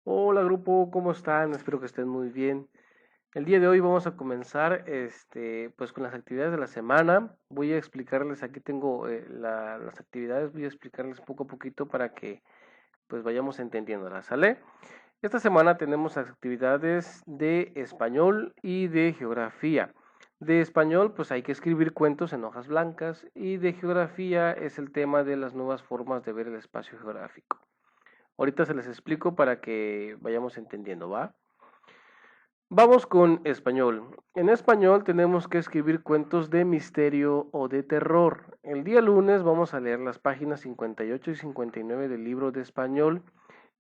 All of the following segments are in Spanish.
Hola grupo, ¿cómo están? Espero que estén muy bien. El día de hoy vamos a comenzar pues con las actividades de la semana. Voy a explicarles, aquí tengo las actividades, voy a explicarles poco a poquito para que pues vayamos entendiéndolas, ¿sale? Esta semana tenemos actividades de español y de geografía. De español, pues hay que escribir cuentos en hojas blancas y de geografía es el tema de las nuevas formas de ver el espacio geográfico. Ahorita se les explico para que vayamos entendiendo, ¿va? Vamos con español. En español tenemos que escribir cuentos de misterio o de terror. El día lunes vamos a leer las páginas 58 y 59 del libro de español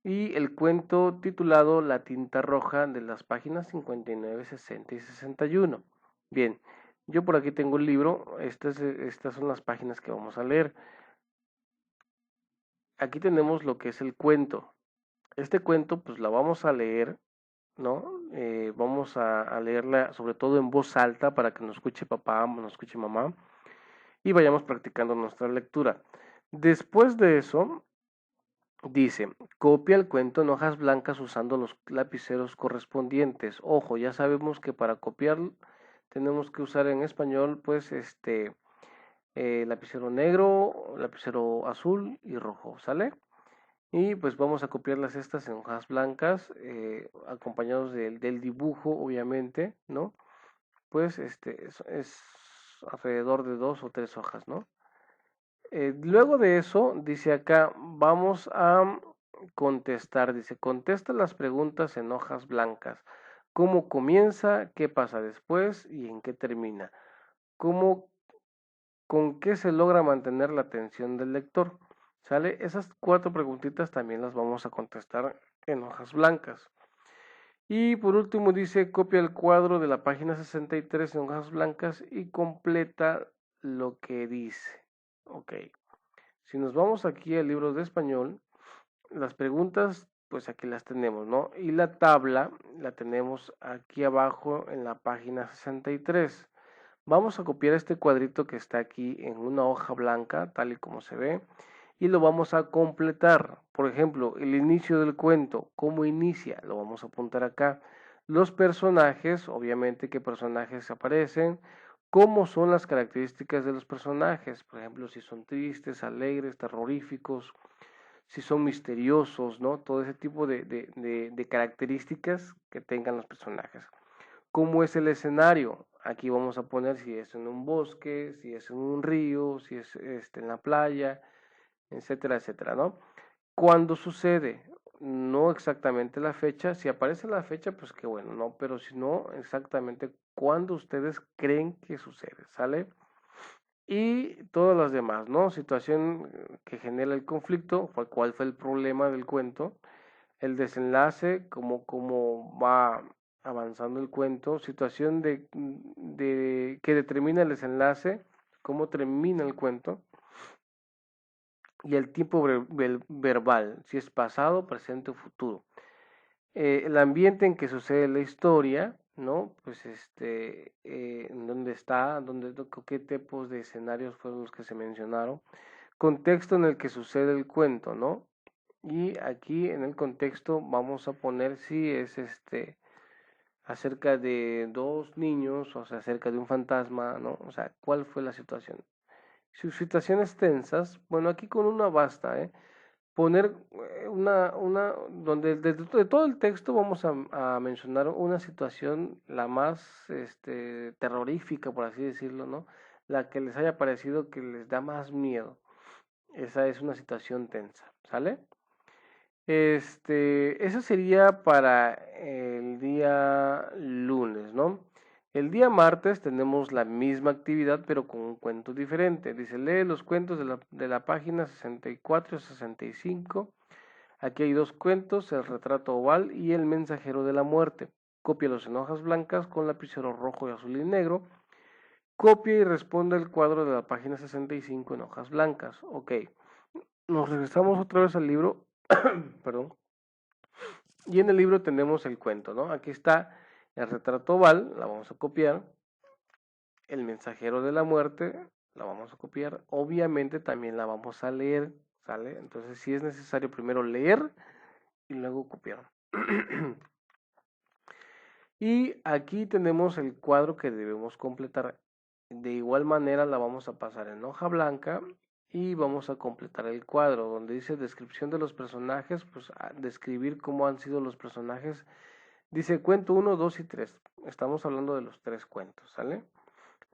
y el cuento titulado La tinta roja de las páginas 59, 60 y 61. Bien, yo por aquí tengo el libro, estas son las páginas que vamos a leer. Aquí tenemos lo que es el cuento. Este cuento pues la vamos a leer, ¿no? Vamos a leerla sobre todo en voz alta para que nos escuche papá, nos escuche mamá y vayamos practicando nuestra lectura. Después de eso, dice, copia el cuento en hojas blancas usando los lapiceros correspondientes. Ojo, ya sabemos que para copiar tenemos que usar en español pues lapicero negro, lapicero azul y rojo, ¿sale? Y pues vamos a copiarlas estas en hojas blancas, acompañados del dibujo, obviamente, ¿no? Pues es alrededor de 2 o 3 hojas, ¿no? Luego de eso, dice acá, vamos a contestar, dice, contesta las preguntas en hojas blancas. ¿Cómo comienza? ¿Qué pasa después? ¿Y en qué termina? ¿Cómo, con qué se logra mantener la atención del lector? ¿Sale? Esas 4 preguntitas también las vamos a contestar en hojas blancas. Y por último dice, copia el cuadro de la página 63 en hojas blancas y completa lo que dice. Ok. Si nos vamos aquí al libro de español, las preguntas, pues aquí las tenemos, ¿no? Y la tabla la tenemos aquí abajo en la página 63. Vamos a copiar este cuadrito que está aquí en una hoja blanca, tal y como se ve, y lo vamos a completar. Por ejemplo, el inicio del cuento, ¿cómo inicia? Lo vamos a apuntar acá. Los personajes, obviamente, qué personajes aparecen, cómo son las características de los personajes, por ejemplo, si son tristes, alegres, terroríficos, si son misteriosos, ¿no? Todo ese tipo de características que tengan los personajes. ¿Cómo es el escenario? Aquí vamos a poner si es en un bosque, si es en un río, si es en la playa, etcétera, etcétera, ¿no? ¿Cuándo sucede? No exactamente la fecha. Si aparece la fecha, pues qué bueno, ¿no? Pero si no, exactamente cuándo ustedes creen que sucede, ¿sale? Y todas las demás, ¿no? Situación que genera el conflicto, cuál fue el problema del cuento, el desenlace, cómo va avanzando el cuento, situación que determina el desenlace, cómo termina el cuento, y el tiempo verbal, si es pasado, presente o futuro. El ambiente en que sucede la historia, ¿no? Pues dónde está, qué tipos de escenarios fueron los que se mencionaron, contexto en el que sucede el cuento, ¿no? Y aquí en el contexto vamos a poner si es acerca de 2 niños, o sea, acerca de un fantasma, ¿no? O sea, ¿cuál fue la situación? Sus situaciones tensas, bueno, aquí con una basta, ¿eh? Poner donde de todo el texto vamos a mencionar una situación la más terrorífica, por así decirlo, ¿no? La que les haya parecido que les da más miedo. Esa es una situación tensa, ¿sale? Eso sería para el día lunes, ¿no? El día martes tenemos la misma actividad, pero con un cuento diferente. Dice, lee los cuentos de la página 64 y 65. Aquí hay 2 cuentos, el retrato oval y el mensajero de la muerte. Cópialos en hojas blancas con lapicero rojo y azul y negro. Copia y responde el cuadro de la página 65 en hojas blancas. Ok, nos regresamos otra vez al libro. Perdón. Y en el libro tenemos el cuento, ¿no? Aquí está el retrato oval, la vamos a copiar. El mensajero de la muerte, la vamos a copiar. Obviamente también la vamos a leer, ¿sale? Entonces sí es necesario primero leer y luego copiar. Y aquí tenemos el cuadro que debemos completar. De igual manera la vamos a pasar en hoja blanca y vamos a completar el cuadro donde dice descripción de los personajes, pues describir cómo han sido los personajes. Dice cuento 1, 2 y 3. Estamos hablando de los 3 cuentos, ¿sale?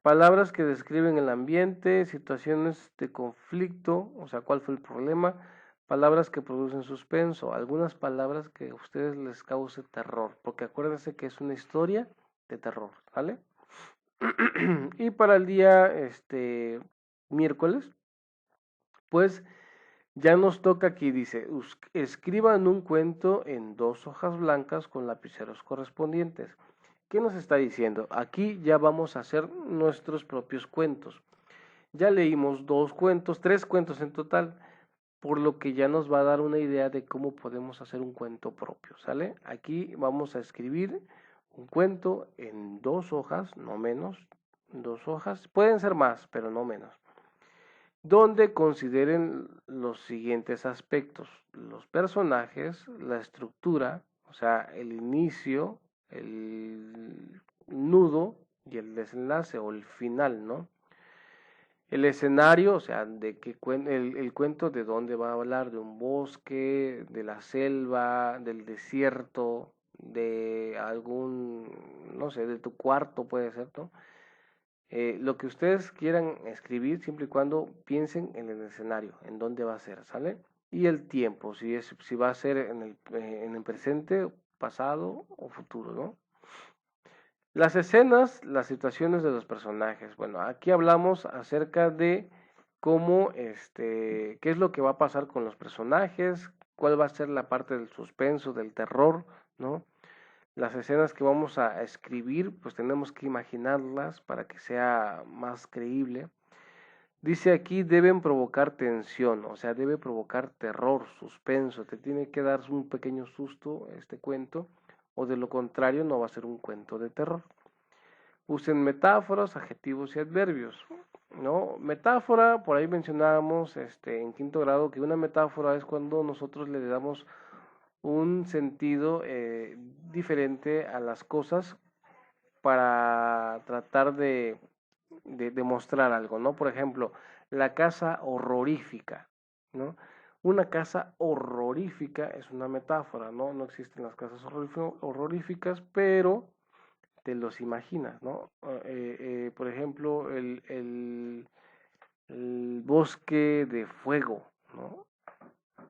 Palabras que describen el ambiente, situaciones de conflicto, o sea, cuál fue el problema, palabras que producen suspenso, algunas palabras que a ustedes les cause terror, porque acuérdense que es una historia de terror, ¿vale? Y para el día miércoles, pues ya nos toca aquí, dice, escriban un cuento en 2 hojas blancas con lapiceros correspondientes. ¿Qué nos está diciendo? Aquí ya vamos a hacer nuestros propios cuentos. Ya leímos 2 cuentos, 3 cuentos en total, por lo que ya nos va a dar una idea de cómo podemos hacer un cuento propio, ¿sale? Aquí vamos a escribir un cuento en 2 hojas, no menos, 2 hojas, pueden ser más, pero no menos, donde consideren los siguientes aspectos: los personajes, la estructura, o sea, el inicio, el nudo y el desenlace o el final, ¿no? El escenario, o sea, de que el cuento de dónde va a hablar, de un bosque, de la selva, del desierto, de algún, no sé, de tu cuarto puede ser, ¿no? Lo que ustedes quieran escribir, siempre y cuando piensen en el escenario, en dónde va a ser, ¿sale? Y el tiempo, si va a ser en el presente, pasado o futuro, ¿no? Las escenas, las situaciones de los personajes. Bueno, aquí hablamos acerca de cómo, qué es lo que va a pasar con los personajes, cuál va a ser la parte del suspenso, del terror, ¿no? Las escenas que vamos a escribir, pues tenemos que imaginarlas para que sea más creíble. Dice aquí, deben provocar tensión, o sea, debe provocar terror, suspenso, te tiene que dar un pequeño susto este cuento, o de lo contrario no va a ser un cuento de terror. Usen metáforas, adjetivos y adverbios, ¿no? Metáfora, por ahí mencionábamos en quinto grado que una metáfora es cuando nosotros le damos un sentido diferente a las cosas para tratar de demostrar algo, ¿no? Por ejemplo, la casa horrorífica, ¿no? Una casa horrorífica es una metáfora, ¿no? No existen las casas horroríficas, pero te los imaginas, ¿no? Por ejemplo, el bosque de fuego, ¿no?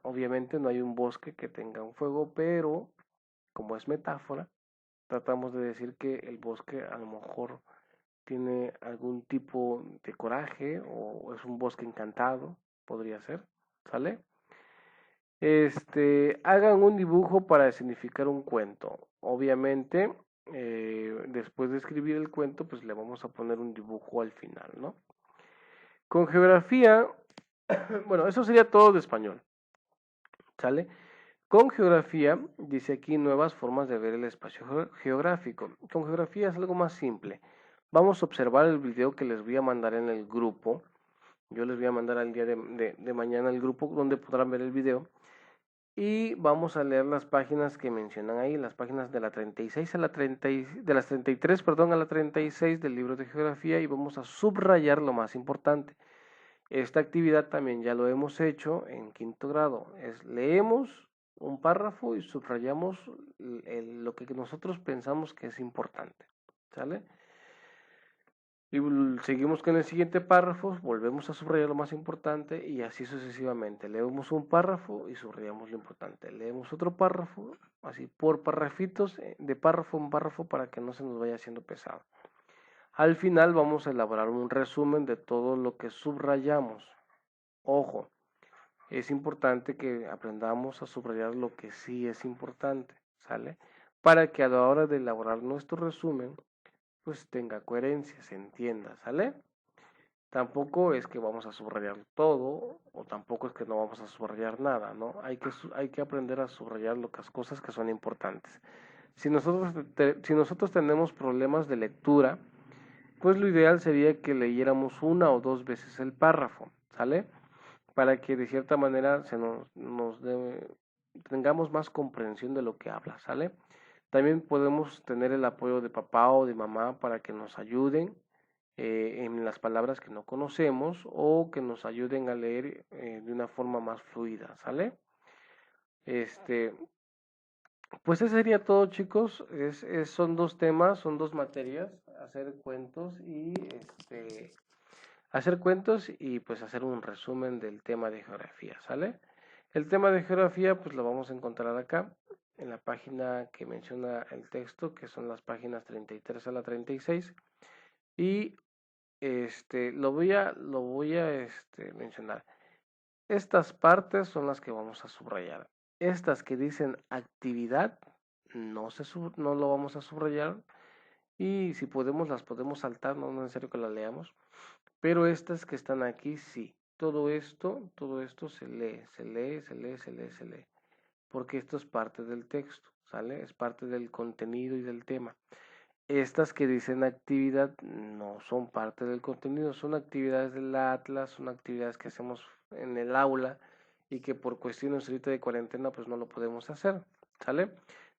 Obviamente no hay un bosque que tenga un fuego, pero como es metáfora, tratamos de decir que el bosque a lo mejor tiene algún tipo de coraje o es un bosque encantado, podría ser, ¿sale? Hagan un dibujo para significar un cuento. Obviamente, después de escribir el cuento, pues le vamos a poner un dibujo al final, ¿no? Con geografía, bueno, eso sería todo de español, ¿sale? Con geografía, dice aquí nuevas formas de ver el espacio geográfico. Con geografía es algo más simple. Vamos a observar el video que les voy a mandar en el grupo. Yo les voy a mandar al día de mañana el grupo donde podrán ver el video. Y vamos a leer las páginas que mencionan ahí, las páginas de la 36 a la 30, de las 33, perdón, a la 36 del libro de geografía, y vamos a subrayar lo más importante. Esta actividad también ya lo hemos hecho en quinto grado. Leemos un párrafo y subrayamos lo que nosotros pensamos que es importante, ¿sale? Y seguimos con el siguiente párrafo, volvemos a subrayar lo más importante y así sucesivamente. Leemos un párrafo y subrayamos lo importante. Leemos otro párrafo, así por párrafitos, de párrafo en párrafo para que no se nos vaya haciendo pesado. Al final vamos a elaborar un resumen de todo lo que subrayamos. Ojo, es importante que aprendamos a subrayar lo que sí es importante, ¿sale? Para que a la hora de elaborar nuestro resumen, pues tenga coherencia, se entienda, ¿sale? Tampoco es que vamos a subrayar todo o tampoco es que no vamos a subrayar nada, ¿no? Hay que aprender a subrayar las cosas que son importantes. Si nosotros tenemos problemas de lectura, pues lo ideal sería que leyéramos una o dos veces el párrafo, ¿sale? Para que de cierta manera nos dé tengamos más comprensión de lo que habla, ¿sale? También podemos tener el apoyo de papá o de mamá para que nos ayuden en las palabras que no conocemos o que nos ayuden a leer de una forma más fluida, ¿sale? Este, pues eso sería todo, chicos. Son dos temas, son dos materias, hacer cuentos hacer cuentos y pues hacer un resumen del tema de geografía, ¿sale? El tema de geografía pues lo vamos a encontrar acá en la página que menciona el texto, que son las páginas 33 a la 36 y lo voy a mencionar. Estas partes son las que vamos a subrayar. Estas que dicen actividad no lo vamos a subrayar y si podemos las podemos saltar, no es necesario que las leamos. Pero estas que están aquí, sí. Todo esto se lee, se lee, se lee, se lee, se lee. Porque esto es parte del texto, ¿sale? Es parte del contenido y del tema. Estas que dicen actividad no son parte del contenido, son actividades del Atlas, son actividades que hacemos en el aula y que por cuestiones ahorita de cuarentena pues no lo podemos hacer, ¿sale?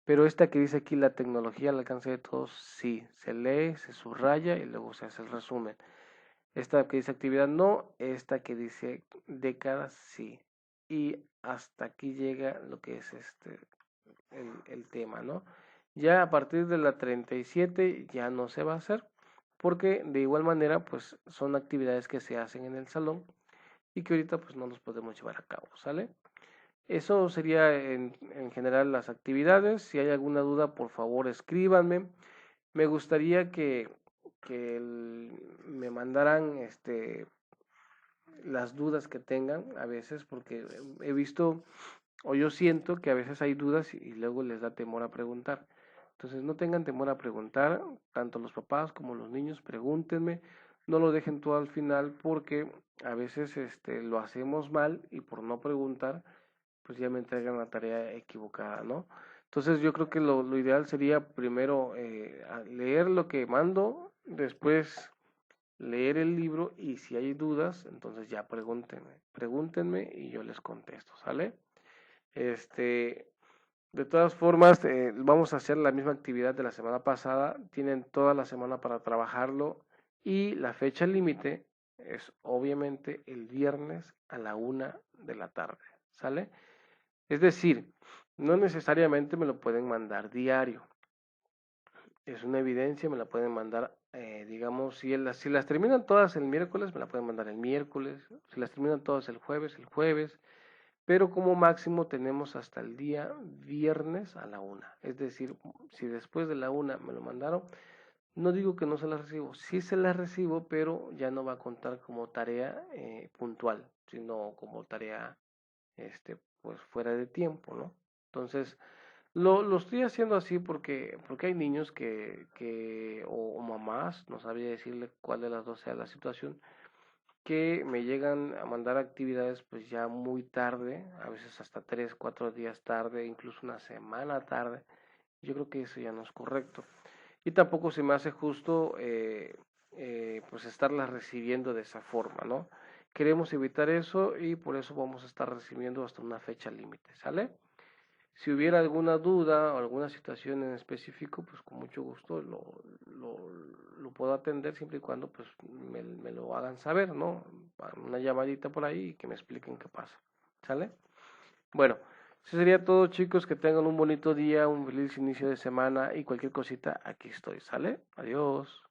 Pero esta que dice aquí la tecnología al alcance de todos, sí, se lee, se subraya y luego se hace el resumen. Esta que dice actividad no, esta que dice décadas sí. Y hasta aquí llega lo que es el tema, ¿no? Ya a partir de la 37 ya no se va a hacer, porque de igual manera pues son actividades que se hacen en el salón y que ahorita pues no los podemos llevar a cabo, ¿sale? Eso sería en general las actividades. Si hay alguna duda, por favor escríbanme. Me gustaría que me mandaran las dudas que tengan a veces, porque he visto o yo siento que a veces hay dudas y luego les da temor a preguntar. Entonces no tengan temor a preguntar, tanto los papás como los niños, pregúntenme, no lo dejen todo al final porque a veces lo hacemos mal y por no preguntar, pues ya me entregan la tarea equivocada, ¿no? Entonces yo creo que lo ideal sería primero leer lo que mando, después leer el libro y si hay dudas, entonces ya pregúntenme y yo les contesto, ¿sale? Este, de todas formas, vamos a hacer la misma actividad de la semana pasada. Tienen toda la semana para trabajarlo y la fecha límite es obviamente el viernes a la 1 de la tarde, ¿sale? Es decir, no necesariamente me lo pueden mandar diario. Es una evidencia, me la pueden mandar, digamos, si las terminan todas el miércoles, me la pueden mandar el miércoles. Si las terminan todas el jueves, pero como máximo tenemos hasta el día viernes a la 1. Es decir, si después de la 1 me lo mandaron, no digo que no se las recibo, sí se las recibo, pero ya no va a contar como tarea puntual, sino como tarea pues fuera de tiempo, ¿no? Entonces, lo estoy haciendo así porque hay niños o mamás, no sabría decirle cuál de las dos sea la situación, que me llegan a mandar actividades pues ya muy tarde, a veces hasta 3, 4 días tarde, incluso una semana tarde. Yo creo que eso ya no es correcto. Y tampoco se me hace justo pues estarlas recibiendo de esa forma, ¿no? Queremos evitar eso y por eso vamos a estar recibiendo hasta una fecha límite, ¿sale? Si hubiera alguna duda o alguna situación en específico, pues con mucho gusto lo puedo atender siempre y cuando pues me lo hagan saber, ¿no? Una llamadita por ahí y que me expliquen qué pasa. ¿Sale? Bueno, eso sería todo, chicos. Que tengan un bonito día, un feliz inicio de semana y cualquier cosita, aquí estoy. ¿Sale? Adiós.